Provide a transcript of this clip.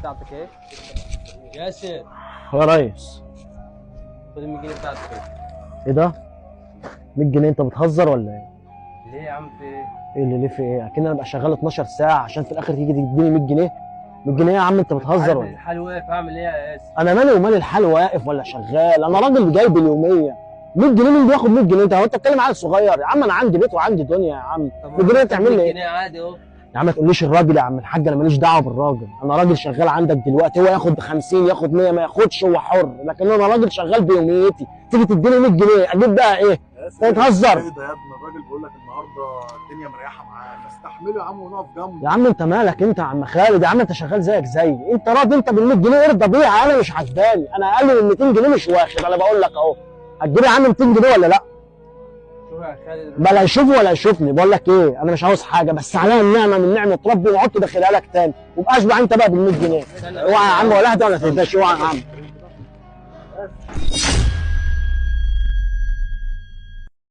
بتاعتك ايه؟ ياسر يا ريس. خد ال 100 جنيه بتاعتك ايه؟ ايه ده؟ 100 جنيه انت بتهزر ولا ايه؟ ليه يا عم في ايه؟ ايه اللي ليه في ايه؟ اكن انا ابقى شغال 12 ساعه عشان في الاخر تيجي تديني 100 جنيه؟ 100 جنيه يا عم انت بتهزر ولا ايه؟ الحال واقف اعمل ايه يا ياسر؟ انا مالي ومال الحال واقف ولا شغال؟ انا راجل جايب اليوميه. 100 جنيه مين بياخد 100 جنيه؟ انت هو انت بتتكلم عيل صغير يا عم؟ انا عندي بيت وعندي دنيا يا عم. 100 جنيه تعمل لي 100 ايه؟ جنيه عادي اهو. يا عم ما تقوليش الراجل يا عم الحاج، انا ماليش دعوه بالراجل، انا راجل شغال عندك دلوقتي، هو ياخد 50 ياخد 100 ما ياخدش هو حر، لكن انا راجل شغال بيوميتي، تيجي تديني 100 جنيه اجيب بقى ايه؟ انت بتهزر. ايه ده يا ابني؟ الراجل بيقول لك النهارده الدنيا مريحه معاه، نستحمله يا عم ونقف جنبه. يا عم انت مالك انت يا عم خالد؟ يا عم انت شغال زيك زي انت راضي انت بال 100 جنيه ارضى بيها، انا مش عجباني، انا اقل من 200 جنيه مش واخد، انا بقول لك اهو. هتجيب يا عم 200 جنيه ولا لا؟ شوف يا خالد بلا يشوفه ولا يشوفني، بقول لك ايه، انا مش عاوز حاجه بس عليا النعمه من نعمه ربي وحط داخلها لك تاني، وابقى اشبع انت بقى بال 100 جنيه. اوعى يا عم ولا اهدى ولا تهداش، اوعى يا عم.